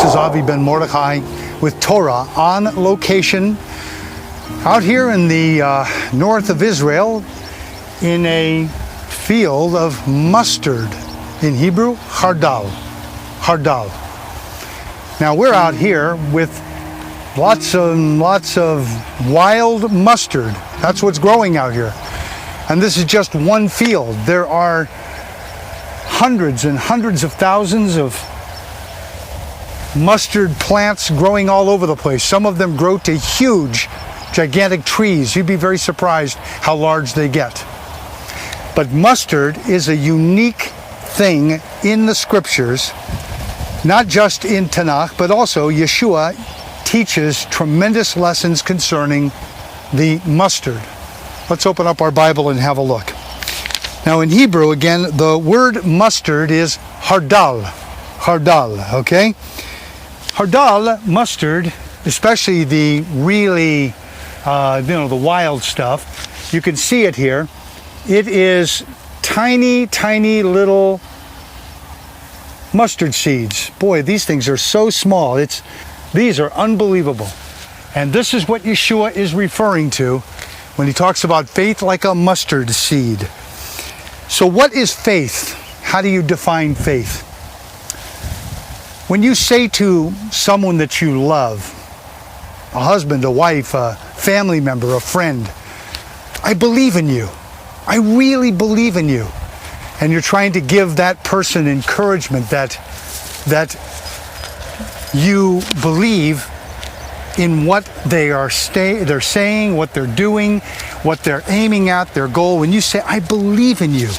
is Avi Ben Mordechai with Torah on location out here in the north of Israel in a field of mustard. In Hebrew, hardal. Hardal. Now we're out here with lots and lots of wild mustard. That's what's growing out here. And this is just one field. There are hundreds and hundreds of thousands of mustard plants growing all over the place. Some of them grow to huge, gigantic trees. You'd be very surprised how large they get. But mustard is a unique thing in the scriptures, not just in Tanakh, but also Yeshua teaches tremendous lessons concerning the mustard. Let's open up our Bible and have a look. Now in Hebrew, again, the word mustard is hardal. Hardal, okay? Hardal, mustard, especially the really, the wild stuff, you can see it here. It is tiny, tiny little mustard seeds. Boy, these things are so small. These are unbelievable. And this is what Yeshua is referring to when he talks about faith like a mustard seed. So what is faith? How do you define faith? When you say to someone that you love, a husband, a wife, a family member, a friend, I believe in you. I really believe in you. And you're trying to give that person encouragement that you believe in what they're saying, what they're doing, what they're aiming at, their goal. When you say, I believe in you,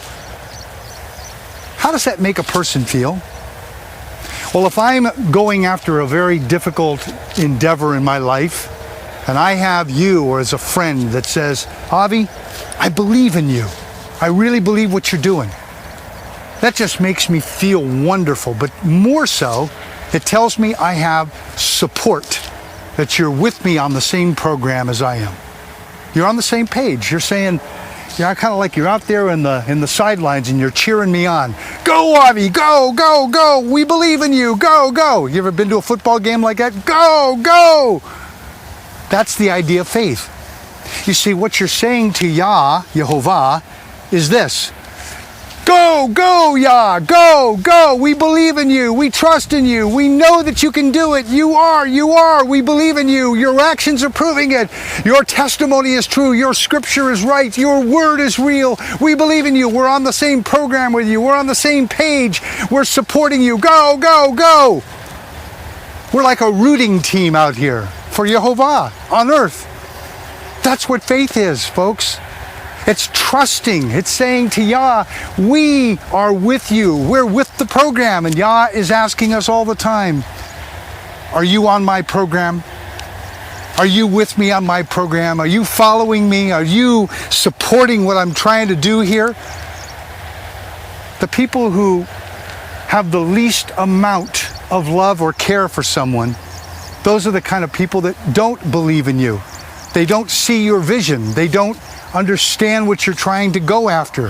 how does that make a person feel? Well, if I'm going after a very difficult endeavor in my life, and I have you or as a friend that says, Avi, I believe in you. I really believe what you're doing. That just makes me feel wonderful. But more so, it tells me I have support, that you're with me on the same program as I am. You're on the same page. You're saying, kind of like you're out there in the sidelines and you're cheering me on. Go, Avi, go, go, go. We believe in you. Go, go. You ever been to a football game like that? Go, go. That's the idea of faith. You see, what you're saying to Yehovah, is this. Go, go, Yah, go, go. We believe in you. We trust in you. We know that you can do it. You are. We believe in you. Your actions are proving it. Your testimony is true. Your scripture is right. Your word is real. We believe in you. We're on the same program with you. We're on the same page. We're supporting you. Go, go, go. We're like a rooting team out here for Yehovah on earth. That's what faith is, folks. It's trusting. It's saying to Yah, we are with you. We're with the program. And Yah is asking us all the time, are you on my program? Are you with me on my program? Are you following me? Are you supporting what I'm trying to do here? The people who have the least amount of love or care for someone, those are the kind of people that don't believe in you. They don't see your vision. They don't understand what you're trying to go after.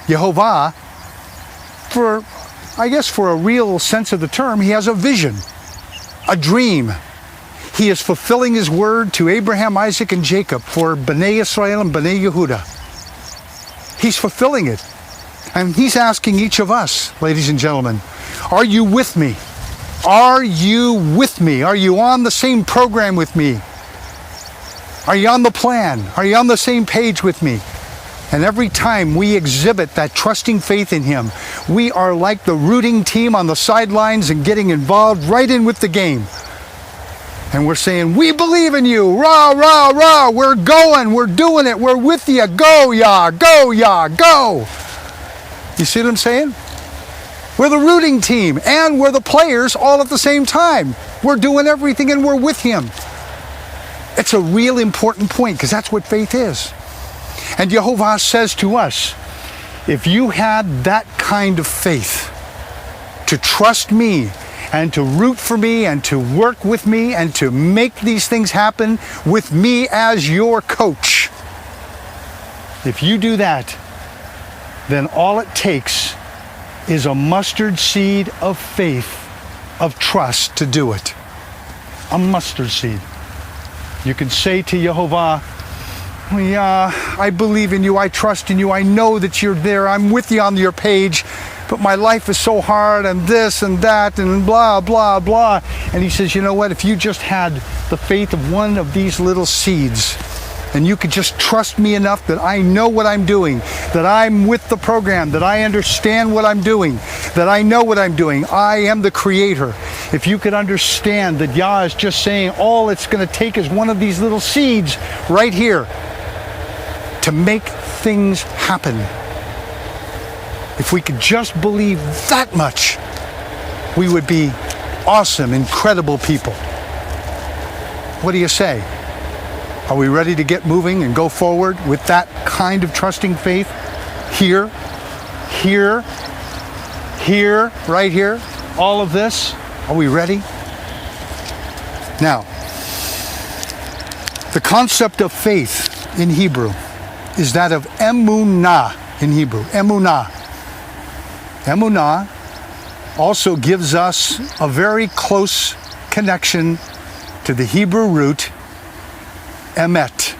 Yehovah, for a real sense of the term, he has a vision, a dream. He is fulfilling his word to Abraham, Isaac, and Jacob for Bnei Israel and Bnei Yehuda. He's fulfilling it. And he's asking each of us, ladies and gentlemen, are you with me? Are you with me? Are you on the same program with me? Are you on the plan? Are you on the same page with me? And every time we exhibit that trusting faith in him, we are like the rooting team on the sidelines and getting involved right in with the game. And we're saying, we believe in you. Rah, rah, rah. We're going. We're doing it. We're with you. Go, Yah. Go, Yah. Go. You see what I'm saying? We're the rooting team and we're the players all at the same time. We're doing everything and we're with him. It's a real important point because that's what faith is. And Yehovah says to us, if you had that kind of faith to trust me and to root for me and to work with me and to make these things happen with me as your coach, if you do that, then all it takes is a mustard seed of faith, of trust to do it. A mustard seed. You can say to Yehovah, yeah, I believe in you, I trust in you, I know that you're there, I'm with you on your page, but my life is so hard and this and that and blah, blah, blah. And he says, you know what, if you just had the faith of one of these little seeds, and you could just trust me enough that I know what I'm doing, that I'm with the program, that I understand what I'm doing, that I know what I'm doing. I am the creator. If you could understand that Yah is just saying all it's going to take is one of these little seeds right here to make things happen. If we could just believe that much, we would be awesome, incredible people. What do you say? Are we ready to get moving and go forward with that kind of trusting faith? Here, right here, all of this. Are we ready? Now, the concept of faith in Hebrew is that of emunah in Hebrew. Emunah. Emunah also gives us a very close connection to the Hebrew root emet.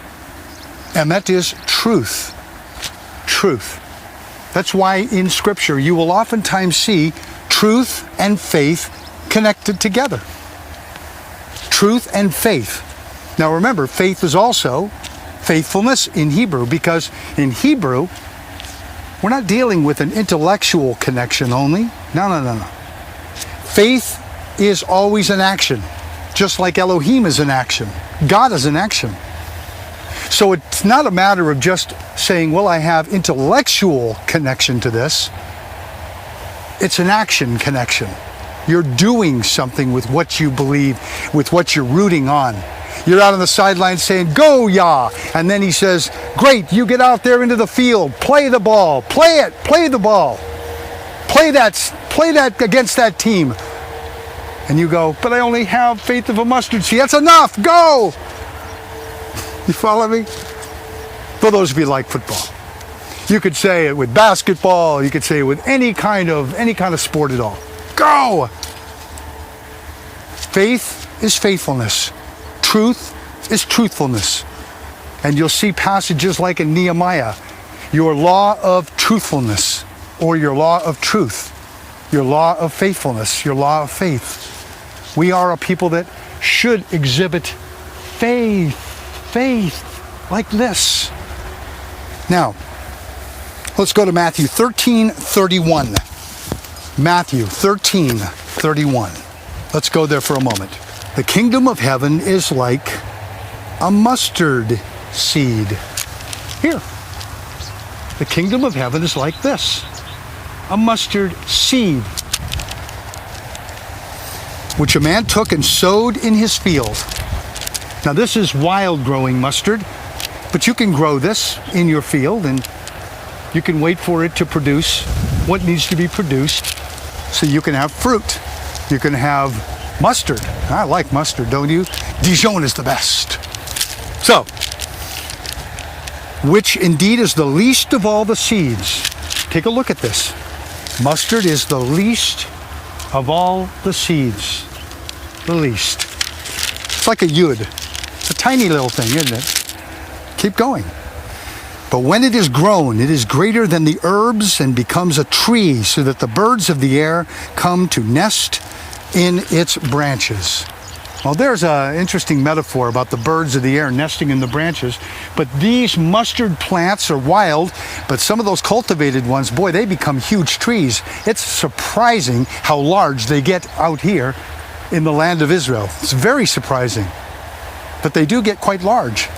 Emet is truth. Truth. That's why in Scripture you will oftentimes see truth and faith connected together. Truth and faith. Now remember, faith is also faithfulness in Hebrew, because in Hebrew, we're not dealing with an intellectual connection only. No. Faith is always an action, just like Elohim is an action. God is an action. So it's not a matter of just saying, well, I have intellectual connection to this. It's an action connection. You're doing something with what you believe, with what you're rooting on. You're out on the sideline saying, go, Yah. And then he says, great, you get out there into the field, play the ball, play the ball. Play that against that team. And you go, but I only have faith of a mustard seed. That's enough, go. You follow me? For those of you who like football. You could say it with basketball, you could say it with any kind of sport at all. Go! Faith is faithfulness. Truth is truthfulness. And you'll see passages like in Nehemiah, your law of truthfulness, or your law of truth, your law of faithfulness, your law of faith. We are a people that should exhibit faith like this. Now, let's go to Matthew 13:31. Matthew 13:31. Let's go there for a moment. The kingdom of heaven is like a mustard seed. Here. The kingdom of heaven is like this. A mustard seed, which a man took and sowed in his field. Now this is wild growing mustard, but you can grow this in your field and you can wait for it to produce what needs to be produced so you can have fruit. You can have mustard. I like mustard, don't you? Dijon is the best. So, which indeed is the least of all the seeds. Take a look at this. Mustard is the least of all the seeds. The least. It's like a yud. It's a tiny little thing, isn't it? Keep going. But when it is grown, it is greater than the herbs and becomes a tree, so that the birds of the air come to nest in its branches. Well, there's an interesting metaphor about the birds of the air nesting in the branches. But these mustard plants are wild, but some of those cultivated ones, boy, they become huge trees. It's surprising how large they get out here in the land of Israel. It's very surprising. But they do get quite large.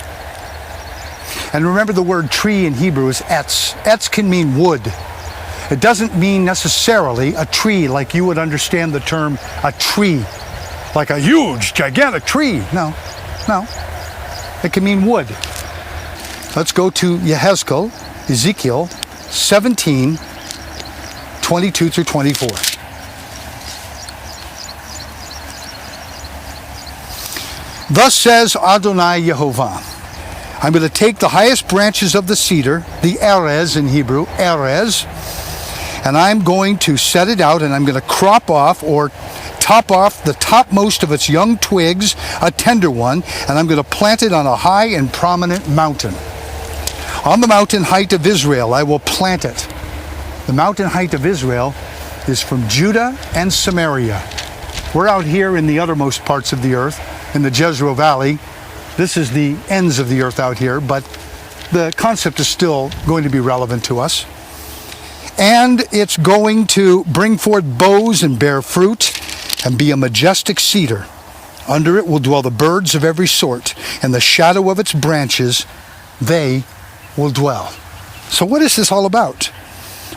And remember, the word tree in Hebrew is etz. Etz can mean wood. It doesn't mean necessarily a tree like you would understand the term a tree, like a huge, gigantic tree. No. It can mean wood. Let's go to Ezekiel 17, 22 through 24. Thus says Adonai Yehovah, I'm going to take the highest branches of the cedar, the erez in Hebrew, erez, and I'm going to set it out and I'm going to crop off or top off the topmost of its young twigs, a tender one, and I'm going to plant it on a high and prominent mountain. On the mountain height of Israel, I will plant it. The mountain height of Israel is from Judah and Samaria. We're out here in the uttermost parts of the earth, in the Jezreel Valley. This is the ends of the earth out here, but the concept is still going to be relevant to us. And it's going to bring forth boughs and bear fruit and be a majestic cedar. Under it will dwell the birds of every sort, and the shadow of its branches they will dwell. So what is this all about?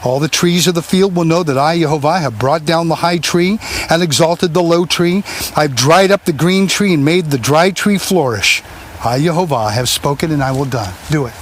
All the trees of the field will know that I, Yehovah, have brought down the high tree and exalted the low tree. I've dried up the green tree and made the dry tree flourish. I, Yehovah, have spoken and I will do it.